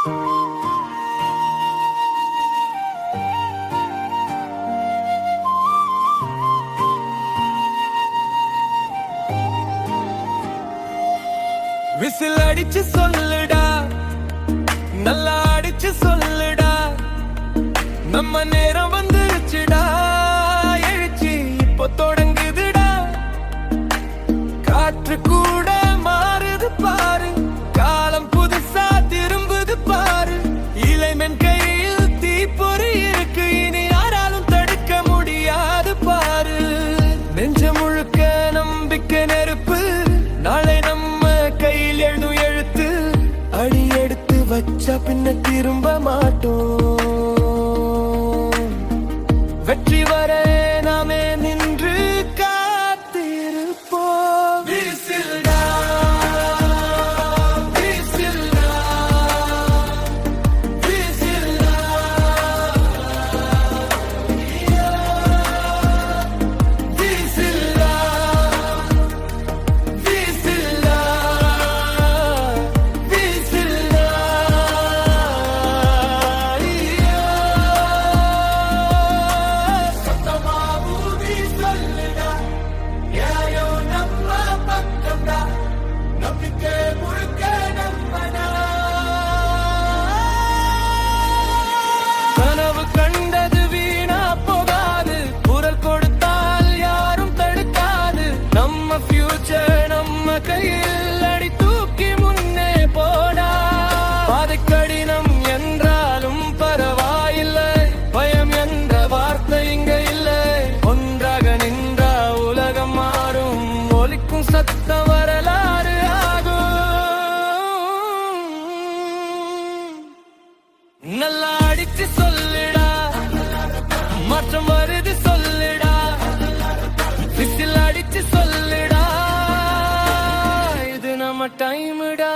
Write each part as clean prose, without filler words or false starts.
Whistle அடிச்சு சொல்லுடா, நல்லா அடிச்சு சொல்லுடா, நம்ம நேரம் வந்துருச்சுடா, எழுச்சி இப்போ தொடங்குதுடா. காற்று கூட மாறுது பாரு, காலம் புதுசா திரும்புது பாரு. இளைஞன் கையில் தீப்பொறி இருக்கு, இனி யாராலும் தடுக்க முடியாது பாரு. நெஞ்ச முழுக்க நம்பிக்கை நெருப்பு, நாளை நம்ம கையில் எழுதும் எழுத்து. அடி எடுத்து வச்சா பின்ன திரும்ப மாட்டோம். வெற்றி வர நாமே நின்று காத்திருப்போம். விசில்டா, விசில்டா, விசில்டா, விசில்டா, விசில்டா, விசில்டா. சத்தமா ஊதி சொல்லுடா, யாயோ நம்ம பக்கம்டா, நம்பிக்கை முழுக்க நம்மடா. கனவு கண்டது வீணா போகாது, குரல் கொடுத்தால் யாரும் தடுக்காது. நம்ம ஃபியூச்சர் நம்ம கையில், அடி தூக்கி முன்னே போடா. பாதை கடினம் என்றாலும் பரவாயில்லை, பயம் என்ற வார்த்தை இங்க இல்லை. ஒன்றாக நின்றா உலகம் மாறும், ஒலிக்கும் சத்தம் வரலாறு ஆகும். நல்லா அடிச்சு சொல்லுடா, மாற்றம் வருது சொல்லுடா, விசில் அடிச்சு சொல்லுடா, இது நம்ம டைமுடா.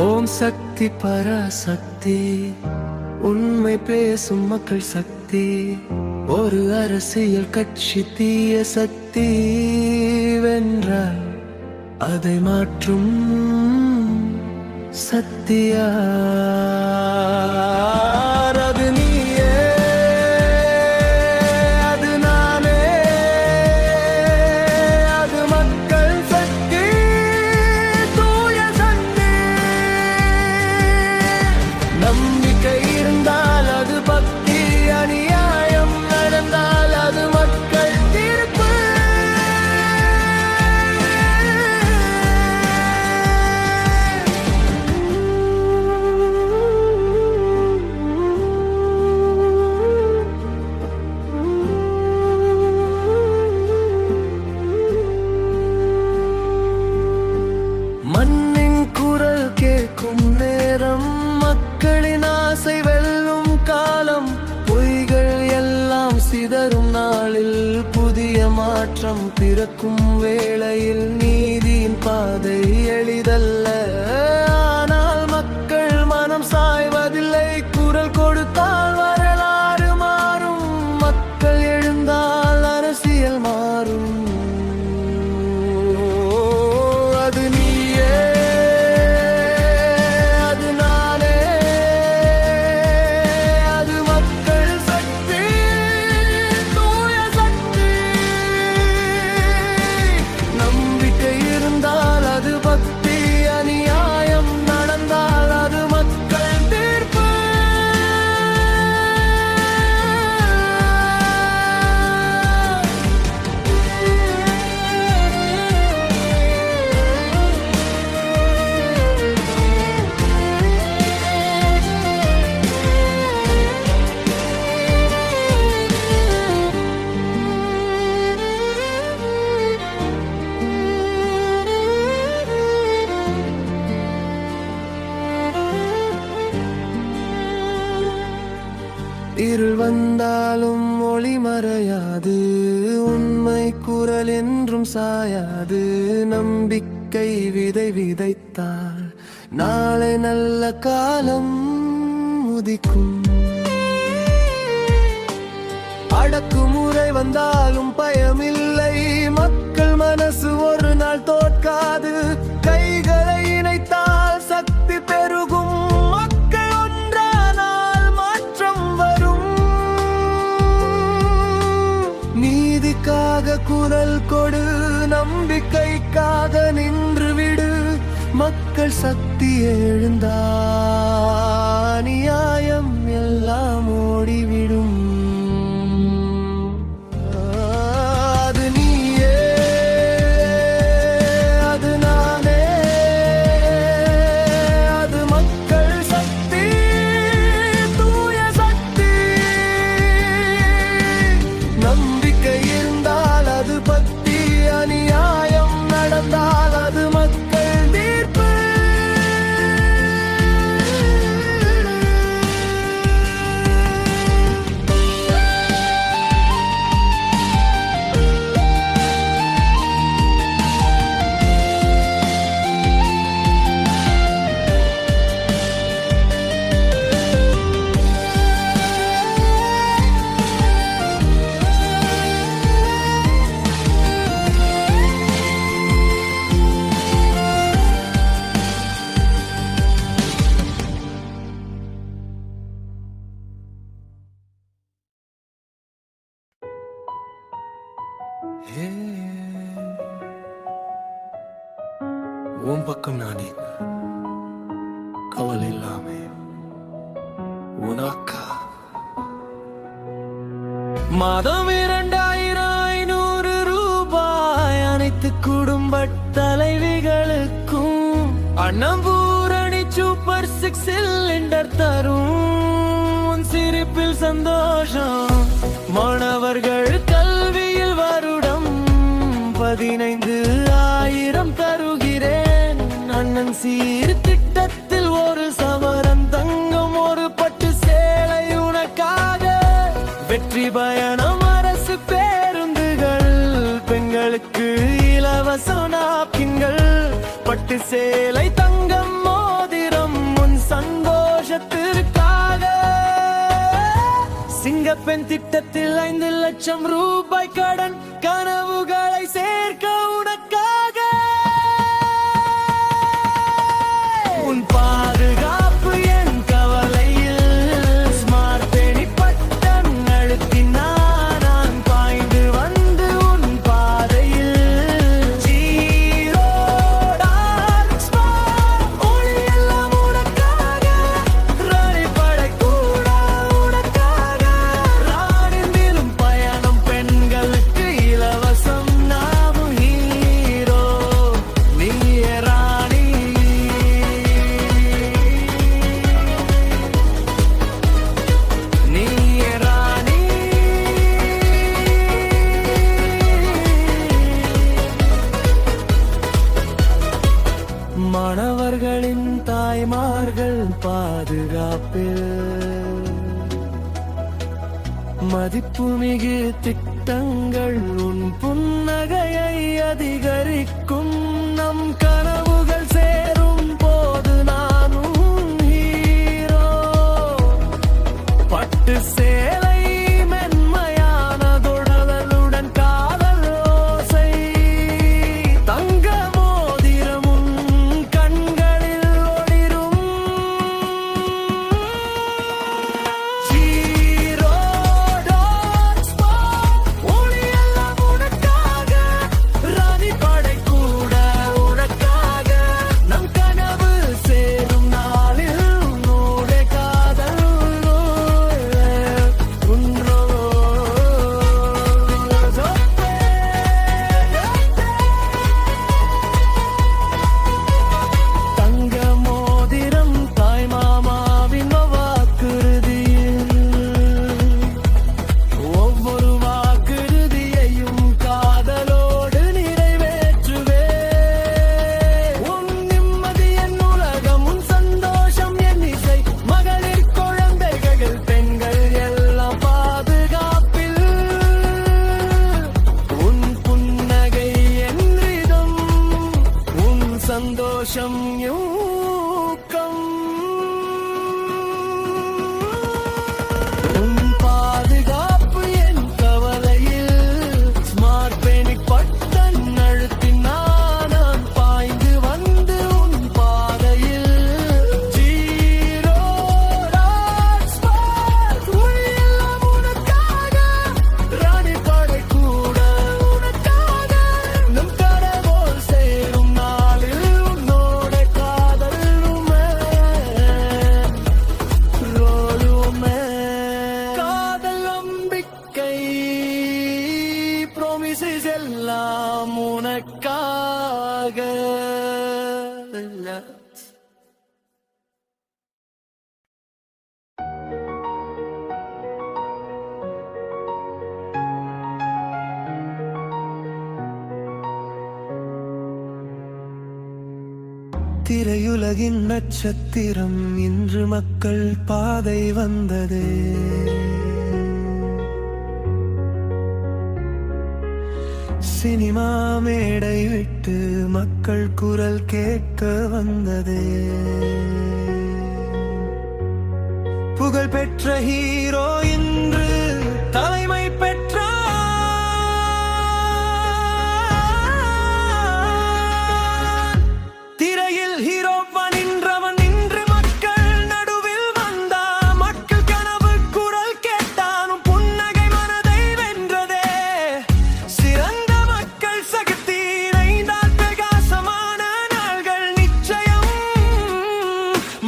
ஓம் சக்தி பராசக்தி, உண்மை பேசும் மக்கள் சக்தி. ஒரு அரசியல் கட்சி தீய சக்தி வென்றால் அதை மாற்றும் சக்தியா. அது நீயே, அது நானே, அது மக்கள் சக்தி, தூய சக்தி. நம்பிக்கை இருந்தால் அது பக்தி, அநியாயம் நடந்தால் அது மக்கள் தீர்ப்பு. மண்ணின் குரல் கேட்கும் நேரம், மக்களின் ஆசை வெல்லும் காலம். பொய்கள் எல்லாம் சிதறும் நாளில், புதிய மாற்றம் பிறக்கும் வேளையில். நீதியின் பாதை எளிதல்ல, ஆனால் மக்கள் மனம் சாய்வதில்லை. குரல் கொடுத்தால் வரலாறு மாறும், மக்கள் எழுந்தால் அரசியல் மாறும். அது நீயே, அது நானே, அது மக்கள் சக்தி, தூய சக்தி. நம்பிக்கை இருந்தால் அது பக்தி, அநியாயம் இருள் வந்தாலும் ஒளி மறையாது, உண்மை குரல் என்றும் சாயாது. நம்பிக்கை விதை விதைத்தால் நாளை நல்ல காலம் உதிக்கும். அடக்குமுறை வந்தாலும் பயமில்லை, மக்கள் மனசு ஒரு நாள் தோற்காது. கைகளை இணைத்தால் சக்தி பெருகும், மக்கள் ஒன்றானால் மாற்றம் வரும். நீதிக்காக குரல் கொடு, நம்பிக்கைக்காக நின்று விடு. மக்கள் சக்தி எழுந்தா நியாயம் எல்லாம் ஓடிவிடும். உன் பக்கம் நானே கவலை இல்லாமே உனக்கா. மாதம் 2500 ரூபாய் அனைத்து குடும்ப தலைவிகளுக்கும். அண்ணம்பூரணி சூப்பர் 6 சிலிண்டர் தரும், உன் சிரிப்பில் சந்தோஷம். மாணவர்கள் கல்வியில் வருடம் 15,000 தருகிறேன். அண்ணன் சீர் திட்டத்தில் ஒரு சவரன் தங்கம், ஒரு பட்டு சேலை உனக்காக. வெற்றி பயணம் அரசு பேருந்துகள், பெண்களுக்கு இலவச நாப்கின்கள். பட்டு சேலை தங்கம் மோதிரம் உன் சந்தோஷத்திற்காக. சிங்கப்பெண் திட்டத்தில் 5 லட்சம் ரூபாய் கடன், கனவுகளை சேர்க்க உனக்காக. உன் பாதுகாப்பு என் கவலையில், ஸ்மார்ட் பேணி பட்டன் அழுத்தினான் நான் பாய்ந்து வந்து உன் பாதையில். ஜீரோ டார்க் ஸ்பாட் ஒளி எல்லாம் உனக்காக, ராணி படை கூட உனக்காக. ராணிந்திலும் பயணம் பெண்களுக்கு இலவசம், நாமும் ஹீரோ நீயே ராணி. நீயே ராணி. மாணவர்களின் தாய்மார்கள் பாதுகாப்பில் மதிப்புமிகு திட்டங்கள், உன் புன்னகையை அதிகரிக்கும். நம் கனவுகள் சேரும் போது நானும் ஹீரோ. பட்டு சேலை மென்மையான தொடலுடன் காதல் ஓசை. தங்க மோதிரம் உன் கண்களில் ஒளிரும். ஜீரோ டார்க் ஸ்பாட் ஒளி எல்லாம் உனக்காக, ராணி படை கூட உனக்காக. நம் கனவு சேரும் நாளில் உன்னோட காதல். திரையுலகின் நட்சத்திரம் இன்று மக்கள் பாதை வந்தது. சினிமா மேடை விட்டு மக்கள் குரல் கேட்க வந்தது. புகழ் பெற்ற ஹீரோ இன்று தலைமை பெற்றார். திரையில் ஹீரோவா நின்றவன் இன்று மக்கள் நடுவில் வந்தான். மக்கள் கனவு குரல் கேட்டானும் புன்னகை மனதை வென்றதே. சிறந்த மக்கள் சக்தி இணைந்தால் பிரகாசமான நாள்கள் நிச்சயம்.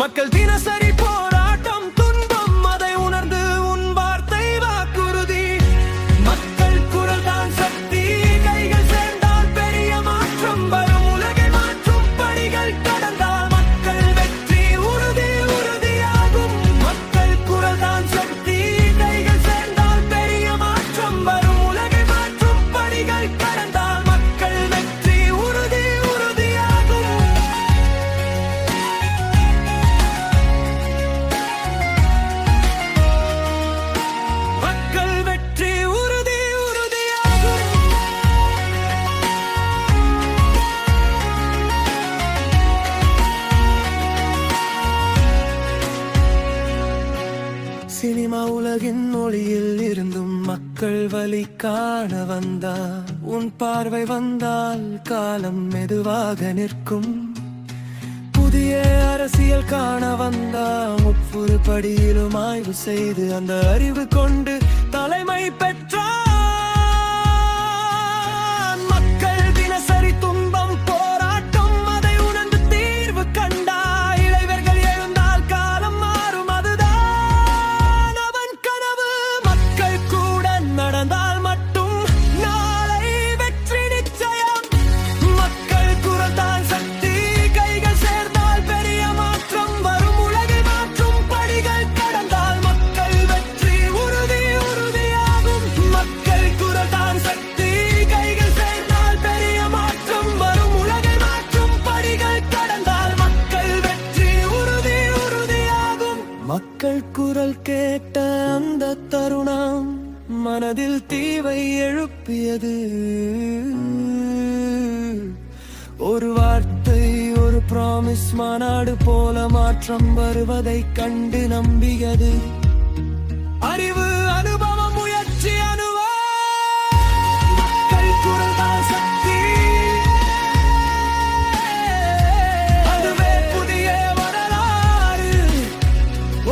மக்கள் தினசரி போராட்டம் துன்பம் அதை உணர்ந்து உன் வார்த்தை வாக்குறுதி. மக்கள் குரல் தான் சக்தி, கைகள் சேர்ந்தால் பெரிய மாற்றம் வரும். உலகை மாற்றும் படிகள் கடந்தால் மக்கள் வெற்றி உறுதி உறுதியாகும். மக்கள் குரல் தான் சக்தி, கைகள் சேர்ந்தால் பெரிய மாற்றம் வரும். உலகை மாற்றும் படிகள் கடந்தால் மக்கள் வெற்றி உறுதி உறுதியாகும். மக்கள் வெற்றி உறுதி உறுதியாகும். சினிமா உலகின் ஒளியில் இருந்தும் மக்கள் வழி காண வந்தார். உன் பார்வை வந்தால் காலம் மெதுவாக நிற்கும். புதிய அரசியல் காண வந்தார். ஒவ்வொரு படியிலும் ஆய்வு செய்து அந்த அறிவு கொண்டு தலைமை பெற்றார். மக்கள் தினசரி துன்பம் போராட்டம் அதை உணர்ந்து தீர்வு கண்டார். இளைஞர்கள் எழுந்தால் காலம் மாறும், அதுதான் அவன் கனவு. மக்கள் கூட நடந்தால் மட்டும் நாளை வெற்றி நிச்சயம். மக்கள் குரல் தான் சக்தி, கைகள் சேர்ந்தால் பெரிய மாற்றம் வரும். உலகை மாற்றும் படிகள் கடந்தால் மக்கள் வெற்றி உறுதி உறுதியாகும். மக்கள் குரல் தான் சக்தி, கைகள் சேர்ந்தால் பெரிய மாற்றம் வரும். உலகை மாற்றும் படிகள் கடந்தால் மக்கள் வெற்றி உறுதி உறுதியாகும். மக்கள் குரல் கேட்ட அந்த தருணம் மனதில் தீவை எழுப்பியது. ஒரு வார்த்தை, ஒரு ப்ராமிஸ், மாநாடு போல மாற்றம் வருவதை கண்டு நம்பியது. அறிவு அனுபவம் முயற்சி மக்கள் குரல் தான் சக்தி. அதுவே புதிய வரலாறு.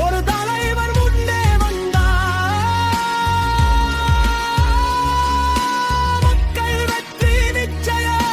ஒரு தலைவர் முன்னே வந்தார். மக்கள் வெற்றி நிச்சயம்.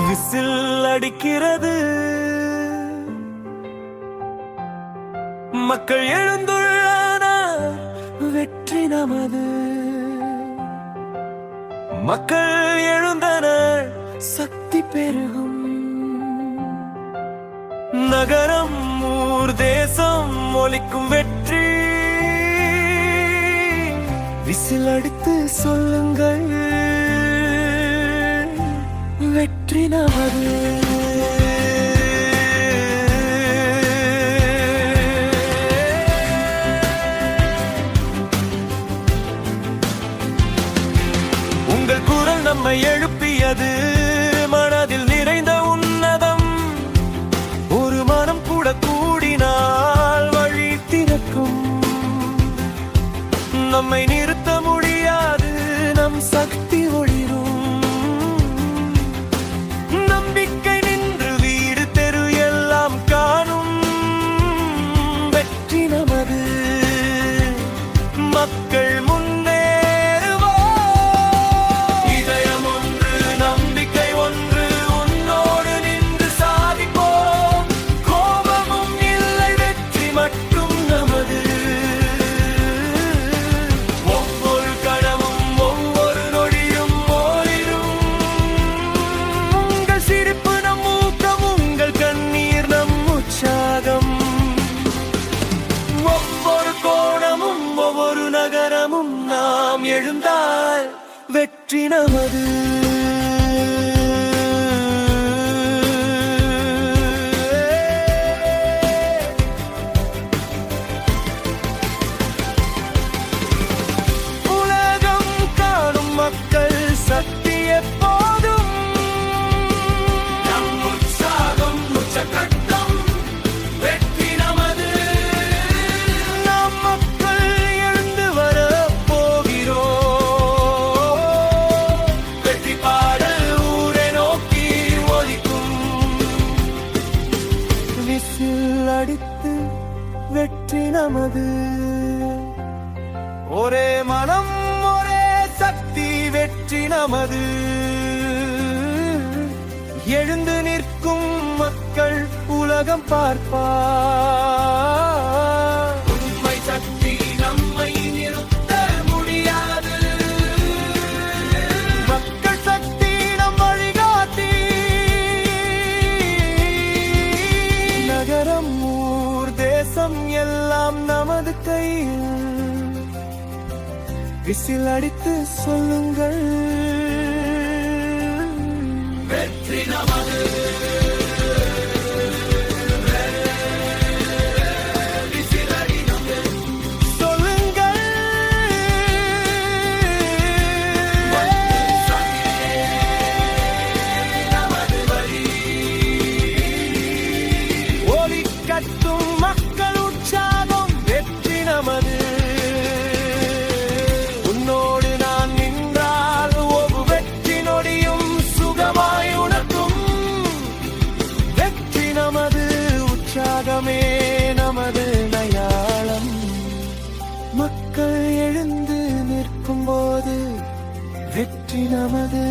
விசில் அடிக்கிறது. மக்கள் எழுந்துள்ளனர், வெற்றி நமது. மக்கள் எழுந்தனர், சக்தி பெருகும். நகரம் ஊர் தேசம் ஒலிக்கும் வெற்றி. விசில் அடித்து சொல்லுங்கள், வெற்றி நமது. உங்கள் குரல் நம்மை எழுப்பியது. மனதில் நிறைந்த உன்னதம். ஒரு மனம் கூட கூடினால் வழி திறக்கும். நம்மை நிறுத்த முடியாது, நம் சக்தி ஒளிரும். நம்பிக்கை நின்று வீடு தெரு எல்லாம் காணும். வெற்றி நமது. மக்கள் முன்னேறுவோம். இதயம் ஒன்று, நம்பிக்கை ஒன்று, உன்னோடு நின்று சாதிப்போம். கோபமும் இல்லை, நின்றால் வெற்றி நமது. உலகம் காணும் மக்கள் சக்தி எப்போதும் நம் உற்சாகம் உச்சகட்டம் வெற்றி நமது. நாம் மக்கள் எழுந்து வர போகிறோம். வெற்றி பாடல் ஊரை நோக்கி ஒலிக்கும். விசில் அடித்து வெற்றி நமது. ஒரே மனம் ஒரே சக்தி வெற்றி நமது. எழுந்து நிற்கும் மக்கள் உலகம் பார்ப்பார். உண்மை சக்தி நம்மை நிறுத்த முடியாது. மக்கள் சக்தி நம் வழிகாட்டி. நகரம் ஊர் தேசம் எல்லாம் நமது கையில். விசில் அடித்து சொல்லுங்கள் வெற்றி நமது. விசில் அடித்து சொல்லுங்கள் நமது வழி. ஒலிக்கட்டும் மக்கள் உற்சாகம் வெற்றி நமது. உன்னோடு நான் நின்றால் ஒவ்வொரு வெற்றி நொடியும் சுகமாய் உணர்த்தும். வெற்றி நமது உற்சாகமே நமது நயாளம். மக்கள் எழுந்து நிற்கும் போது வெற்றி நமது.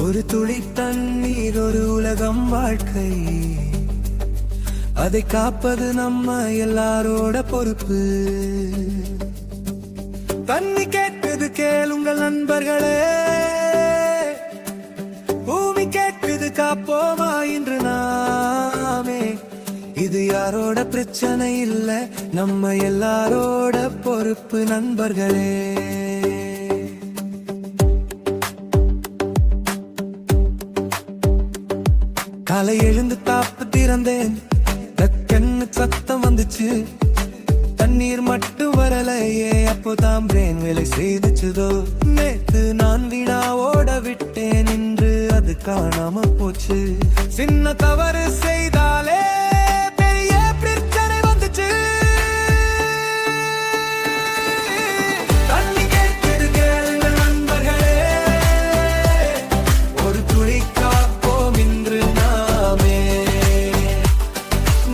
ஒரு துளி தண்ணீர் ஒரு உலகம் வாழ்க்கை. அதை காப்பது நம்ம எல்லாரோட பொறுப்பு. தண்ணி கேட்குது கேளுங்கள் நண்பர்களே. பூமி கேட்குது காப்போமா இன்று நாமே. இது யாரோட பிரச்சனை இல்ல, நம்ம எல்லாரோட பொறுப்பு நண்பர்களே. காலை எழுந்து தாப்பு திறந்தேன். டக்குன்னு சத்தம் வந்துச்சு. தண்ணீர் மட்டும் வரலையே, அப்போதான் பிரேன் வேலை செய்துச்சுதோ. நேத்து நான் வீணா ஓட விட்டேன், இன்று அது காணாம போச்சு. சின்ன தவறு செய்தாலே பெரிய பிரச்சனை வந்துச்சு. தண்ணி கேட்குது கேளுங்கள் நண்பர்களே. ஒரு துளி காப்போம் இன்று நாமே.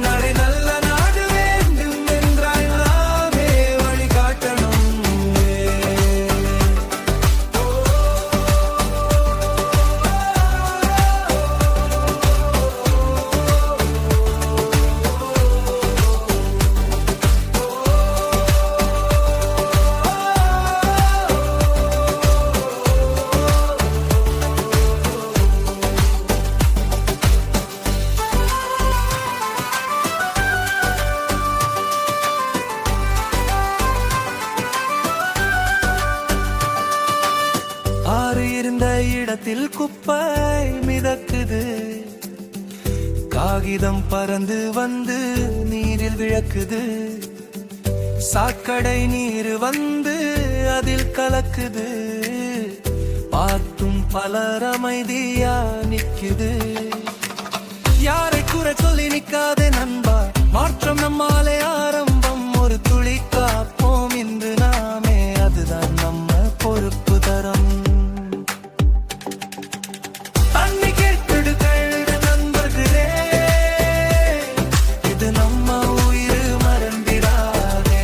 நடை நல்ல நாடு வேண்டும் என்றால் நாமே வழிகாட்டணும். ஆறு இருந்த இடத்தில் குப்பை மிதக்குது. காகிதம் பறந்து வந்து நீரில் விழக்குது. சாக்கடை நீர் வந்து அதில் கலக்குது. பார்த்தும் பலர் அமைதியா நிக்குது. யாரை குறை சொல்லி நிக்காதே நண்பா, மாற்றம் நம்மாலே ஆரம்பம். ஒரு துளி காப்போம் இன்று நாமே, அதுதான் நம்ம பொறுப்பு தரம். தண்ணி கேட்குது கேளுங்க நண்பர்களே. இது நம்ம உயிர் மறந்திடாதே.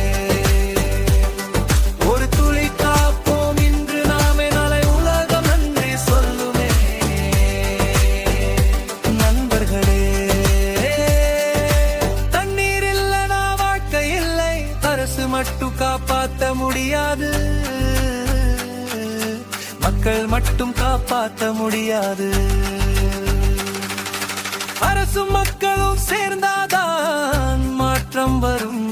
அரசு மட்டும் காப்பாத்த முடியாது, மக்கள் மட்டும் காப்பாத்த முடியாது. அரசும் மக்களும் சேர்ந்தாதான் மாற்றம் வரும்.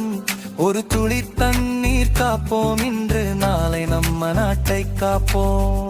ஒரு துளி தண்ணீர் காப்போம் இன்று, நாளை நம்ம நாட்டை காப்போம்.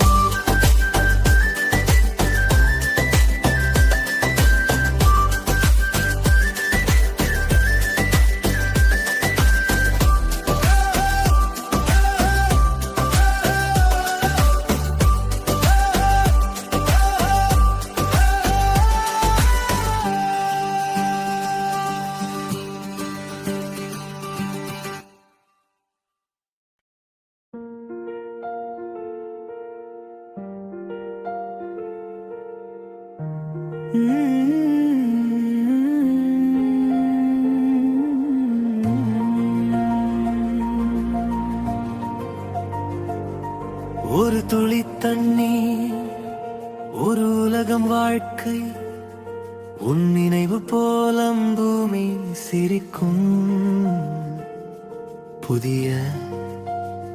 ஒரு துளி தண்ணீர், ஒரு உலகம் வாழ்க்கை, உன் நினைவு போலம் பூமி சிரிக்கும். புதிய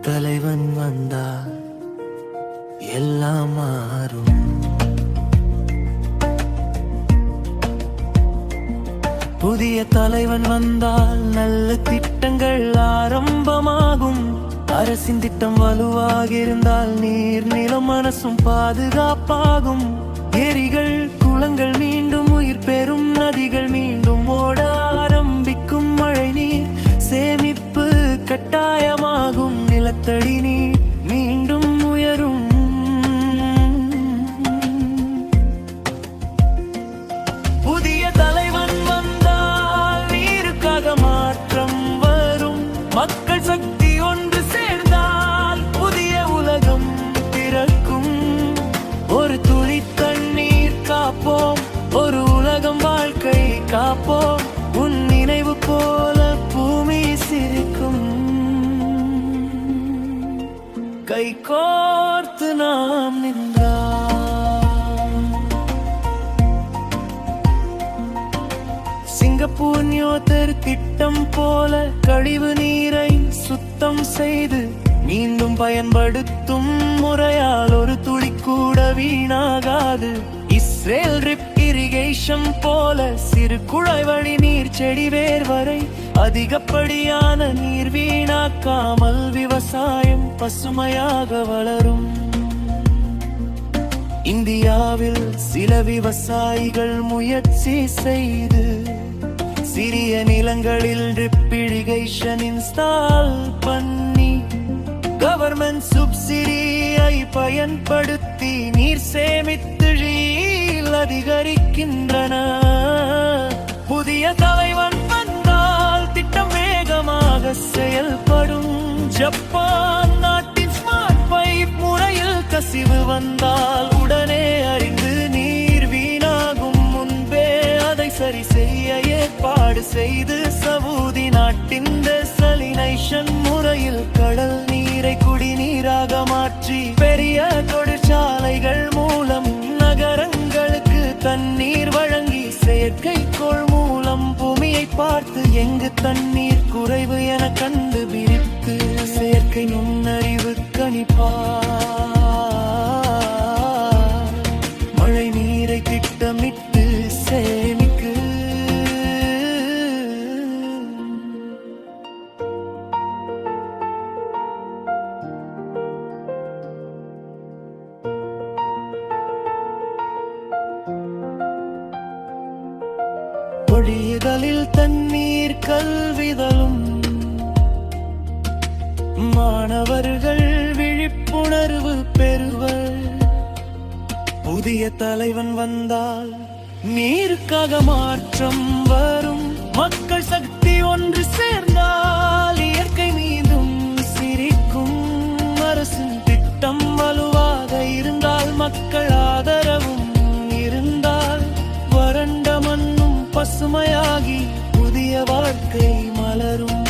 தலைவன் வந்தால் எல்லாம் மாறும். புதிய தலைவன் வந்தால் நல்ல திட்டங்கள் ஆரம்பமாகும். அரசின் திட்டம் வலுவாக இருந்தால் நீர் நிலம் மனசும் பாதுகாப்பாகும். ஏரிகள் குளங்கள் மீண்டும் உயிர் பெறும், நதிகள் மீண்டும் ஓட ஆரம்பிக்கும். மழை நீர் சேமிப்பு கட்டாயமாகும், நிலத்தடி நீர் மீண்டும் உயரும். புதிய தலைவன் வந்தால் நீருக்காக மாற்றம் வரும். மக்கள் சக்தி ஒன்று சேர்ந்தால் புதிய உலகம் பிறக்கும். ஒரு துளி தண்ணீர் காப்போம், ஒரு உலகம் வாழ்க்கை காப்போம். உன் நினைவு போல பூமி சிரிக்கும். கை கோர்த்து நாம் நின்றால் சிங்கப்பூர் நியோதர் திட்டம் போல கழிவு நீரை சுத்தம் செய்து மீண்டும் பயன்படுத்தும் முறையால் ஒரு துளி கூட வீணாகாது. இஸ்ரேல் ட்ரிப் இரிகேஷன் போல சிறு குழாய் வழி நீர் செடி வேர் வரை அதிகப்படியான நீர் வீணாக்காமல் விவசாயம் பசுமையாக வளரும். இந்தியாவில் சில விவசாயிகள் முயற்சி செய்து சிறிய நிலங்களில் ட்ரிப் இரிகேஷன் இன்ஸ்டால் பண்ணி கவர்மெண்ட் சப்சிடியை பயன்படுத்தி நீர் சேமித்து அதிகரிக்கின்றன. புதிய தலைவன் வந்தால் திட்டம் வேகமாக செயல்படும். ஜப்பான் நாட்டின் ஸ்மார்ட் பைப் முறையில் கசிவு வந்தால் உடனே அறிந்து நீர் வீணாகும் முன்பே அதை சரி செய்ய ஏற்பாடு செய்து சவுதி நாட்டின் டெசலினேஷன் முறையில் கடல் நீரை குடிநீராக மாற்றி பெரிய தொழிற்சாலைகள் மூலம் நகரங்களுக்கு தண்ணீர் வழங்கி செயற்கைக்கோள் மூலம் பூமியை பார்த்து எங்கு தண்ணீர் குறைவு என கண்டுபிடித்து செயற்கை நுண்ணறிவு கணிப்பார். மழை நீரை திட்டமிட்டு சேமிக்கு. பொழியுதலில் தண்ணீர் கல்விதலும் மாணவர்கள் விழிப்புணர்வு பெறுவர். புதிய தலைவன் வந்தால் நீருக்காக மாற்றம் வரும். மக்கள் சக்தி ஒன்று சேர்ந்தால் இயற்கை மீதும் சிரிக்கும். அரசின் திட்டம் வலுவாக இருந்தால் மக்கள் ஆதரவும் இருந்தால் வறண்ட மண்ணும் பசுமையாகி புதிய வாழ்க்கை மலரும்.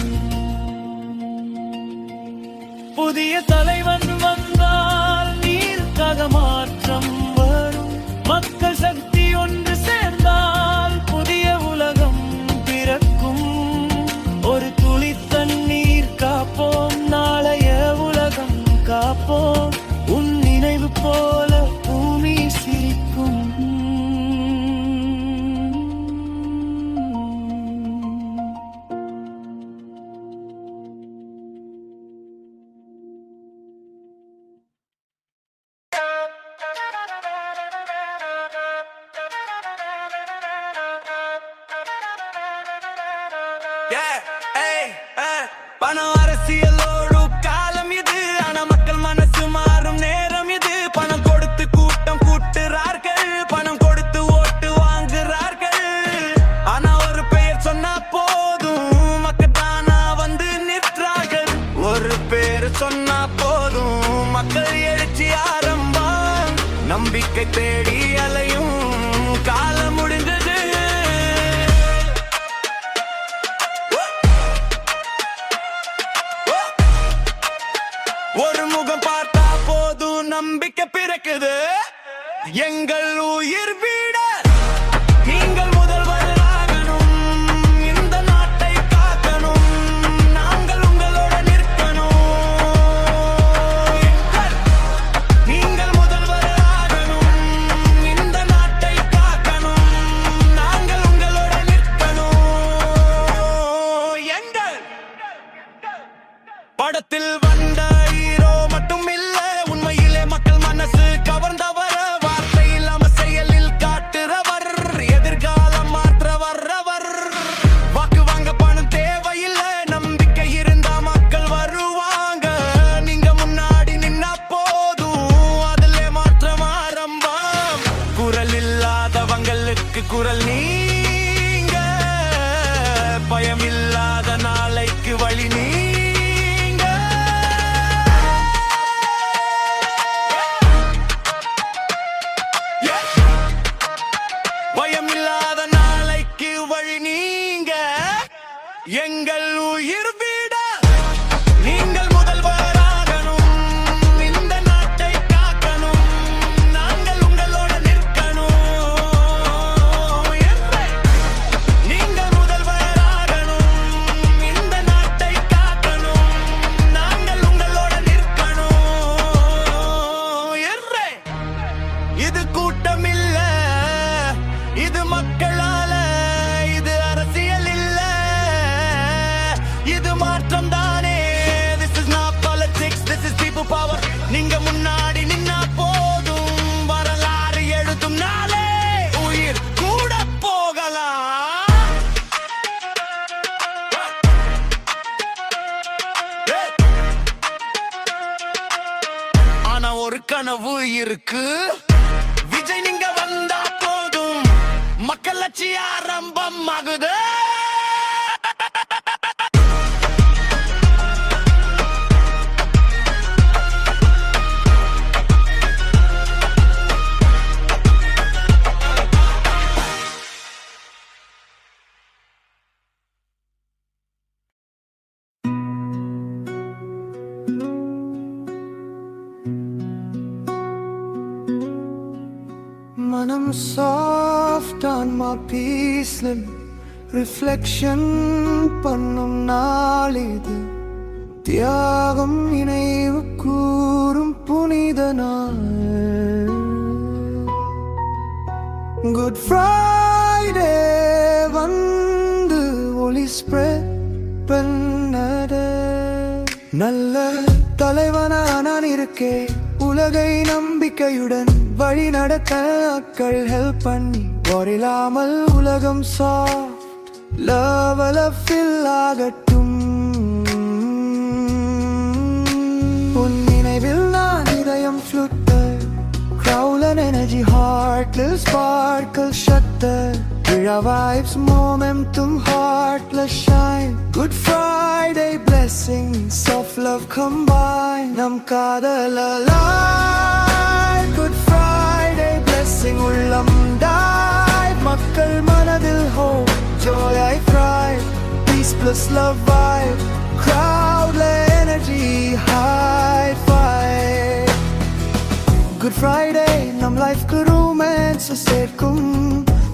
புதிய தலைவன் வந்தால் நீருக்காக மாற்றம் வரும். மக்கள் சக்தி ஒன்று சேர்ந்தால் புதிய உலகம் பிறக்கும். ஒரு துளி தண்ணீர் அரசியலோடு காலம் இது, ஆனா மக்கள் மனசு மாறும் நேரம் இது. பணம் கொடுத்து கூட்டம் கூட்டுறார்கள், பணம் கொடுத்து ஓட்டு வாங்குறார்கள். ஆனா ஒரு பெயர் சொன்னா போதும் மக்கள் தானா வந்து நிற்றார்கள். ஒரு பேர் சொன்னா போதும் மக்கள் எழுச்சி ஆரம்பம். நம்பிக்கை தேடி அலையும் காலம் முடிந்தது. ஒரு முகம் பார்த்தா போதும் நம்பிக்கை பிறக்குது. எங்கள் உயிர் வீட நீங்கள் முதல்வராகணும், இந்த நாட்டை காக்கணும், நாங்கள் உங்களோட நிற்கணும். நீங்கள் முதல்வராகணும், இந்த நாட்டை காக்கணும், நாங்கள் உங்களோட நிற்கணும். எங்கள் படத்தில் வந்த ஹீரோ மட்டும் இல்ல, உண்மையிலே மக்கள் மனசு கவர்ந்தவர். வார்த்தை இல்லாம செயலில் காட்டுறவர், எதிர்காலம் மாற்ற வர்றவர். வாக்கு வாங்க பணம் தேவையில்லை, நம்பிக்கை இருந்தா மக்கள் வருவாங்க. நீங்க முன்னாடி நின்னா போதும் அதிலே மாற்றம் ஆரம்பம். குரல் இல்லாதவங்களுக்கு குரல் நீங்க, பயம் இல்லாத நாளைக்கு வழி நீ. பயமில்லாத நாளைக்கு வழி நீங்க, எங்கள் உயிர் வீட நீங்கள் முதல்வராகணும், இந்த நாட்டை காக்கணும், நாங்கள் உங்களோட நிற்கணும். நீங்கள் முதல்வராகணும், இந்த நாட்டை காக்கணும், நாங்கள் உங்களோட நிற்கணும். இது கூட்டம் இல்ல, இது மக்களால, இது அரசியல் இல்ல, இது மாற்றம் தானே. This is not politics, this is people power. நீங்க முன்னாடி நின்னா போதும் வரலாறு எழுதும் நாளே உயிர் கூட போகலாம். ஆனா ஒரு கனவு இருக்கு, விஜய் நீங்க வந்தா போதும் மக்கள் லட்சி ஆரம்பம் ஆகுது. மனம் சாஃப்ட் ஆன்மா பீஸ்ல ரிஃப்ளெக்ஷன் பண்ணும் நாள் இது. தியாகம் நினைவு கூறும் புனித நாள். குட் ஃப்ரைடே வந்து ஒளி ஸ்ப்ரெட் பண்ணத. நல்ல தலைவனா நான் இருக்கே, உலகை நம்பிக்கையுடன் வழி நடத்த மக்கள் ஹெல்ப் பண்ணி. வரில்லாமல் உலகம் சாஃப்ட் லெவல ஃபில் ஆகட்டும். உன் நினைவில் நான் இதயம் ஃப்ளூட்டர், crowded energy heartless sparkle shutter. Vira vibes momentum heartless shine. Good Friday blessings of love combine. Nam kadala light. Good Friday blessing ullam dive. Makkal manadil hope joy I thrive. Peace plus love vibe, crowded energy high five. Good Friday nam life ku romance சேர்க்கும்.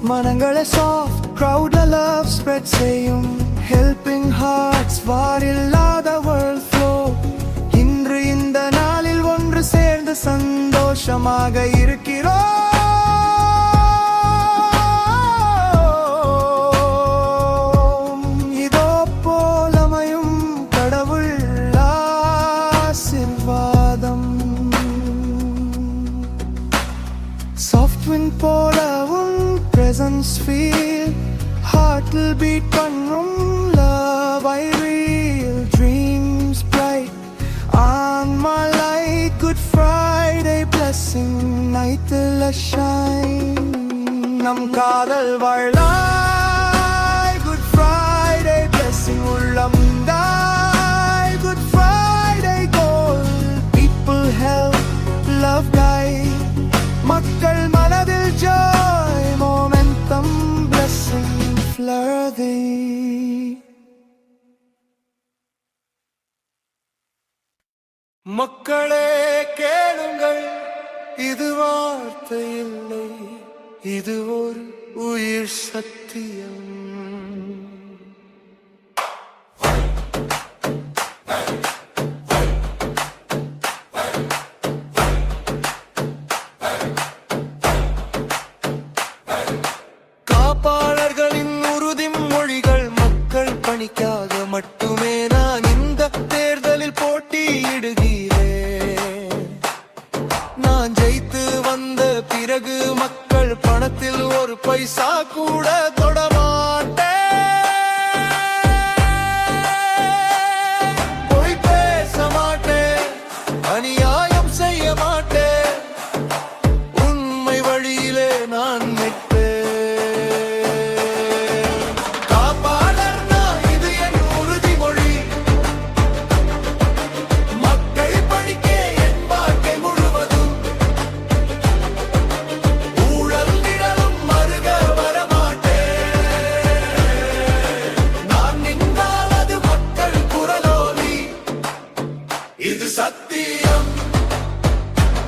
மனங்களே soft crowdல love spread செய்யும். Helping hearts வாரில்லாத world flow. இன்று இந்த நாளில் ஒன்று சேர்ந்து சந்தோஷமாக இருக்கிறோம். இதோ போலமையும் கடவுள் ஆசீர்வாதம். Soft wind போல உன் presence feel. Heart will beat பண்ணும் love I real. Dreams shine நம் காதல் வாழ்நாள் Good Friday blessing உள்ளம் தாய் Good Friday gold people help love guide மக்கள் மனதில் joy momentum blessing flurry மக்களே கேளுங்கள் இது வார்த்தை இல்லை இது ஒரு உயிர் சத்தியம் காப்பாளர்களின் உறுதிமொழிகள் மக்கள் பணிக்காக மட்டுமே நான் இந்த தேர்தலில் போட்டியிடுகிறேன் நான் ஜெயித்து வந்த பிறகு மக்கள் பணத்தில் ஒரு பைசா கூட தொடமாட்டேன் பொய் பேச மாட்டேன் அநியாயம் செய்ய மாட்டேன் உண்மை வழியிலே நான் இது சத்தியம்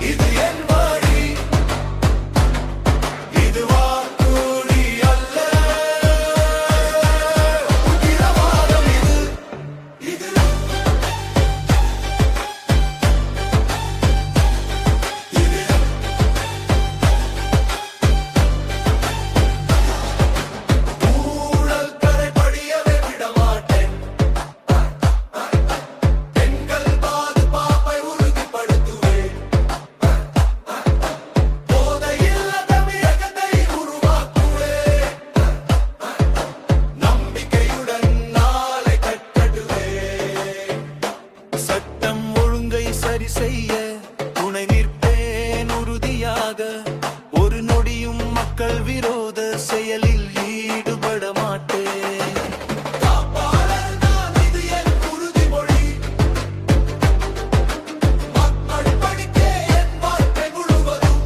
இது என் வழி இது வாக்குறுதி அல்ல உத்திரவாதம் இது இது ஊழல் கரைபடியவே விட மாட்டேன் சரி செய்ய துணை நிற்பேன் உறுதியாக ஒரு நொடியும் மக்கள் விரோத செயலில் ஈடுபட மாட்டேன் காப்பாளர் நான் இது என் உறுதிமொழி மக்கள் பணிக்கே என் வாழ்க்கை முழுவதும்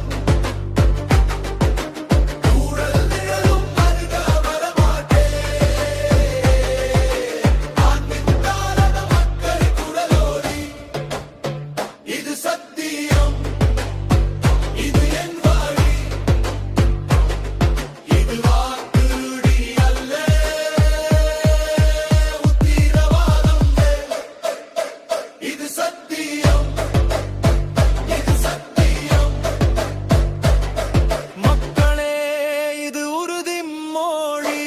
ஊழல் நிழலும் அருக வர மாட்டேன் நான் மின்காலத மக்கள் குரலோடி இது சத்தியம் இது என் வழி இது வாக்குறுதி அல்ல உத்திரவாதம் இது சத்தியம் இது சத்தியம் மக்களே இது உறுதிமொழி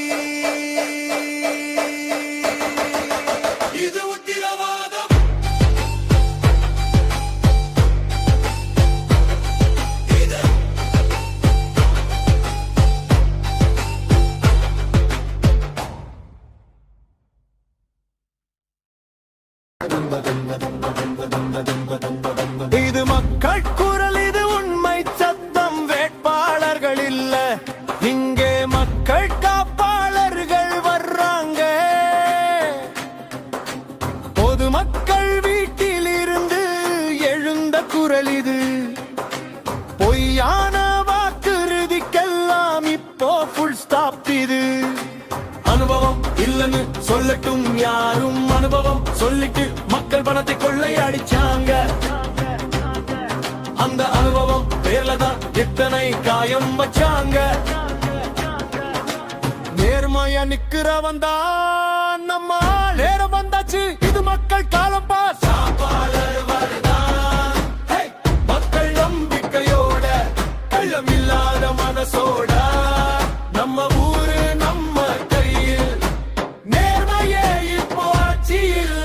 இது உத்திரவாதம் இது மக்கள் குரல் இது உண்மை சத்தம் வேட்பாளர்கள் இல்ல இங்கே மக்கள் காப்பாளர்கள் வர்றாங்க பொதுமக்கள் வீட்டில் இருந்து எழுந்த குரல் இது பொய்யான வாக்குறுதிக்கெல்லாம் இப்போ ஃபுல் ஸ்டாப் இது அனுபவம் இல்லன்னு சொல்லட்டும் யாரும் அனுபவம் சொல்லிட்டு மக்கள் பணத்தை கொள்ளை அடிச்சாங்க அந்த அனுபவம் பேர்லதான் எத்தனை காயம் வச்சாங்க நேர்மையா நிக்கிறவன் தான் நம்ம நேரம் வந்தாச்சு இது மக்கள் காலம் பாஸ் மக்கள் நம்பிக்கையோட கள்ளம் இல்லாத மனசோட நம்ம ஊரு நம்ம கையில் நேர்மையே இப்போ ஆட்சியில்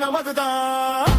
நமதுதான்